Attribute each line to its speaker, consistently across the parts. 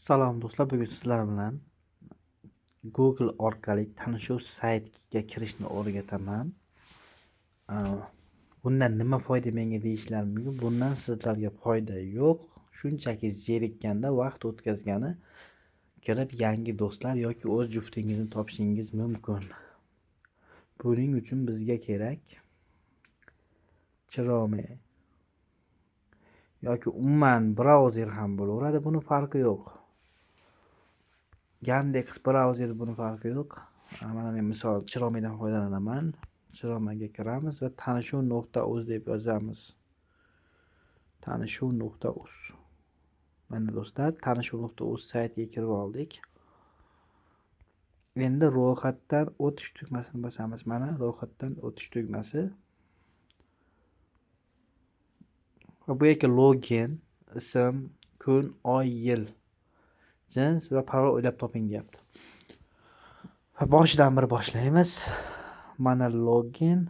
Speaker 1: Salom do'stlar, bugun sizlar bilan Google orqali tanishuv saytiga kirishni o'rgataman. Bundan nima foyda menga deyishlari mumkin. Bundan sizlarga foyda yo'q. Shunchaki zerikkanda, vaqt o'tkazgani kirib yangi do'stlar yoki o'z juftingizni topishingiz mumkin. Buning uchun bizga kerak Chrome yoki umuman brauzer ham bo'laveradi, buni farqi yo'q. Yandex brauzer buni farqi yo'q. Mana men misol Chromedan foydalanaman. Chrome'ga kiramiz va tanishuv.uz deb yozamiz. Tanishuv.uz. Mana do'stlar, tanishuv.uz saytiga kirib oldik. Endi ro'yxatdan o'tish tugmasini bosamiz. Mana ro'yxatdan o'tish tugmasi. Va bu yerga login, ism, kun, oy, yil, jins va parol o'ylab toping deyapti. Boshidan bir boshlaymiz. Mana login,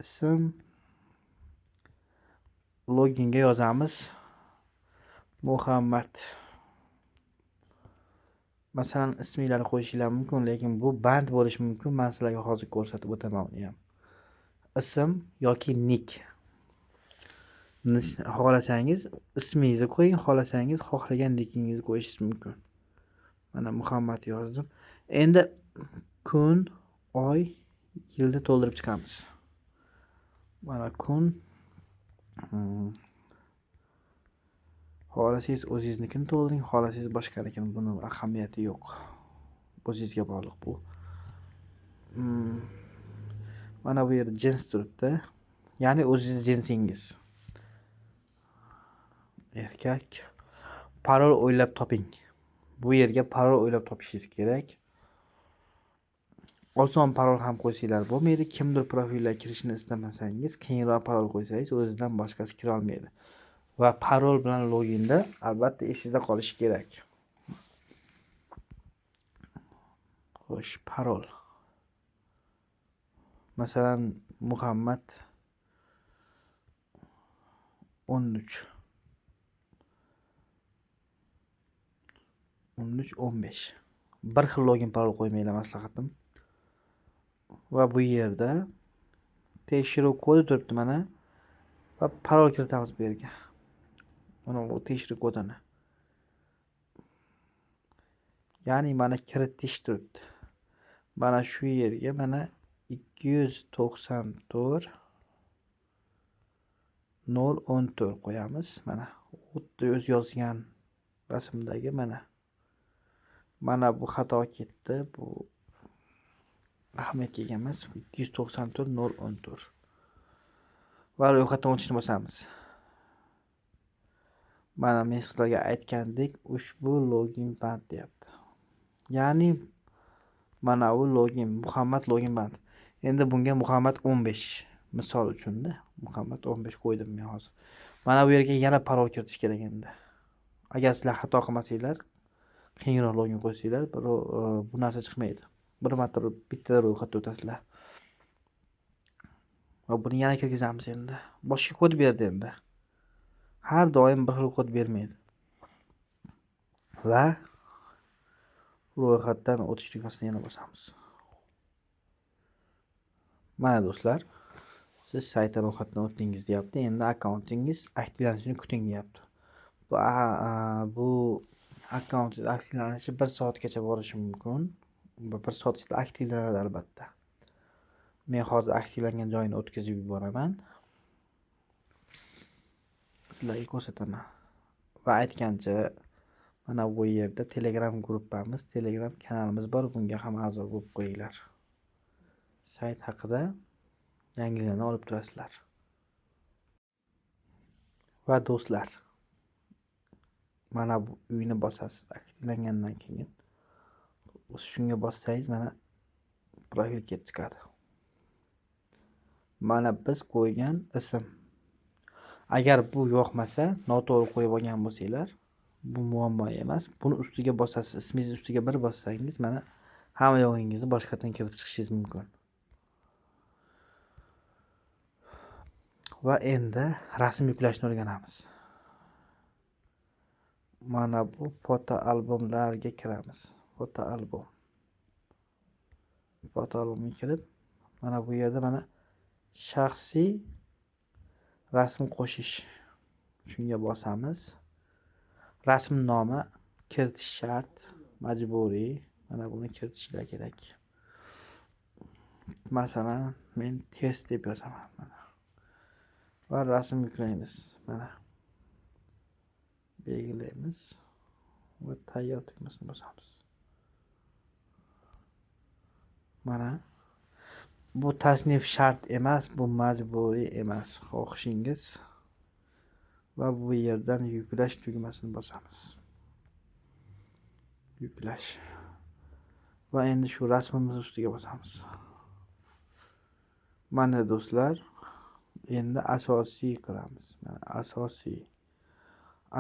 Speaker 1: ism, loginga yozamiz Muhammad. Masalan, isminglarni qo'yishinglar mumkin, lekin bu band bo'lishi mumkin. Men sizlarga hozir ko'rsatib o'taman uni ham. Ism yoki nick. Xohlasangiz ismingizni qo'ying, xohlasangiz xohlagan nickingizni qo'yishingiz mumkin. Mana Muhammad yozdim. Endi kun, oy, yilni to'ldirib chiqamiz. Mana kun. Xohlasangiz o'zingiznikini to'ldiring, xohlasangiz boshqanikini, buni ahamiyati yo'q. O'zingizga bog'liq bu. Mana bu yerda jins turibdi. Ya'ni o'zingizning jinsingiz. Erkak. Parol o'ylab toping. Bu yerga parol o'ylab topishingiz kerak. Oson parol ham qo'ysanglar bo'lmaydi. Kimdir profilga kirishni istamasangiz, keyinroq parol qo'ysangiz, o'zidan boshqasi kira olmaydi. Va parol bilan loginda albatta esingizda qolishi kerak. Xo'sh, parol. Masalan, Muhammad 13 15. Bir xil login parol qo'ymanglar, maslahatim. Va bu yerda tekshiruv kodi turibdi mana. Va parol kiritamiz bu yerga. Mana bu tekshiruv kodini. Ya'ni mana kiritish turibdi. Mana shu yerga mana 294 014 qo'yamiz. Mana xuddi o'z yozgan rasmdagi mana. Mana bu xato ketdi. Bu ahamiyatga ega emas. 294 014. Va ro'yxatdan o'tishni bosamiz. Mana men sizlarga aytgandek, ushbu login band deyapti. Ya'ni mana bu login, Muhammad login band. Endi bunga Muhammad 15 misol uchun-da. Muhammad 15 qo'ydim men hozir. Mana bu yerga yana parol kiritish kerak endi. Agar sizlar xato qilmasanglar, keyinroq login qo'ysanglar, bu narsa chiqmaydi. Bir marta bitta ro'yxatda o'tasizlar. Va buni yana kirgizamiz endi. Boshqa kod berdi endi. Har doim bir xil kod bermaydi. Va ro'yxatdan o'tish tugmasini yana bosamiz. Mana do'stlar, siz saytdan ro'yxatdan o'tdingiz deyapti. Endi akkauntingiz aktivlanishini kuting deyapti. Bu akkaunt aktivlanishi 1 soatgacha borishi mumkin. 1 soat ichida aktivlanadi albatta. Men hozir aktivlangan joyini o'tkazib yuboraman. Sizlarga ko'rsataman. Va aytgancha, mana bu yerda Telegram gruppamiz, Telegram kanalimiz bor. Bunga ham a'zo bo'lib qo'yinglar. Sayt haqida yangiliklarni olib turasizlar. Va do'stlar, mana bu uyni bosasiz aktivlangandan keyin. Shunga bossangiz mana profil kelib chiqadi. Mana biz qo'ygan ism. Agar bu yoqmasa, noto'g'ri qo'yib olgan bo'lsanglar, bu muammo emas. Buni ustiga bosasiz. Ismingiz ustiga bir bossangiz, mana hamma yog'ingizni boshqadan kirib chiqishingiz mumkin. Va endi rasm yuklashni o'rganamiz. mana bu foto albomlarga kiramiz. Foto albomga kirib, mana bu yerda mana shaxsiy rasm qo'shish. Shunga bosamiz. Rasm nomi kiritish shart, majburiy. Mana buni kiritishlar kerak. Masalan, men test deb yozaman mana. Va rasm yuklaymiz. Mana. Belgilaymiz va tayyor tugmasini bosamiz. Mana bu tasnif shart emas, bu majburiy emas. Xohishingiz va bu yerdan yuklash tugmasini bosamiz. Yuklash. Va endi shu rasmimiz ustiga bosamiz. Mana do'stlar, endi asosiy qilamiz. Mana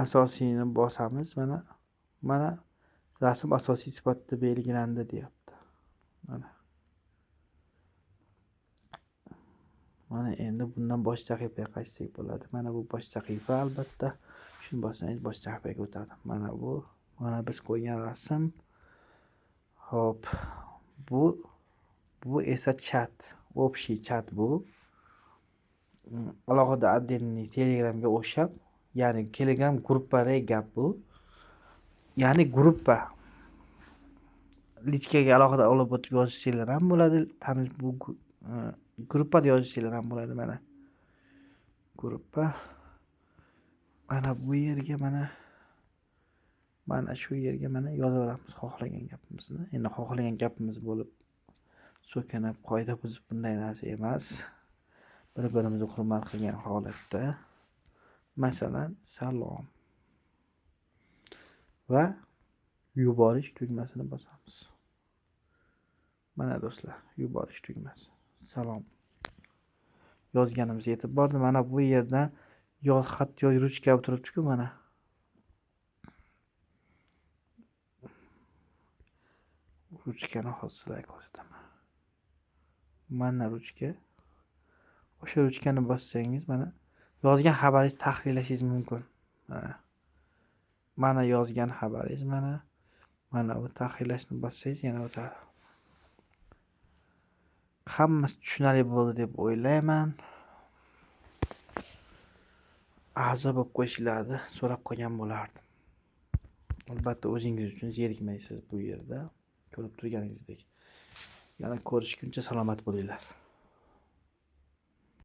Speaker 1: asosiyni bosamiz. Mana rasm asosiy sifatida belgilandi deyapti. Mana endi bundan bosh sahifaga qaytsak bo'ladi. Mana bu bosh sahifa albatta. Shuni bossangiz bosh sahifaga o'tadi. Mana biz qo'ygan rasm. Hop. Bu esa chat. Общий chat bu. Alohida отдельный Telegramga o'xshab, ya'ni Telegram gruppadagi gap bu. Ya'ni gruppa. Lichkaga alohida olib o'tib yozishinglar ham bo'ladi. Tanish bu gruppada yozishinglar ham bo'ladi mana. Gruppa. Mana bu yerga mana shu yerga yozaveramiz xohlagan gapimizni. Endi xohlagan gapimiz bo'lib so'kinib, qoida buzib bunday narsa emas. Bir-birimizni hurmat qilgan holatda. Masalan, salom va yuborish tugmasini bosamiz. Mana do'stlar, yuborish tugmasi. Salom. Yozganimiz yetib bordi. Mana bu yerdan xat ruchka turibdi-ku mana. Ruchkani hozir ko'rsataman. Mana ruchka. O'sha ruchkani bossangiz mana yozgan xabaringizni tahrirlashingiz mumkin. Mana yozgan xabaringiz mana bu tahrirlashni bossangiz yana o'tadi. Hammasi tushunarli bo'ldi deb o'ylayman. A'zo bo'lib qo'yishlarini so'rab qolgan bo'lardim. Albatta o'zingiz uchun zerikmaysiz bu yerda. Ko'rib turganingizdek. Yana ko'rishguncha salomat bo'linglar.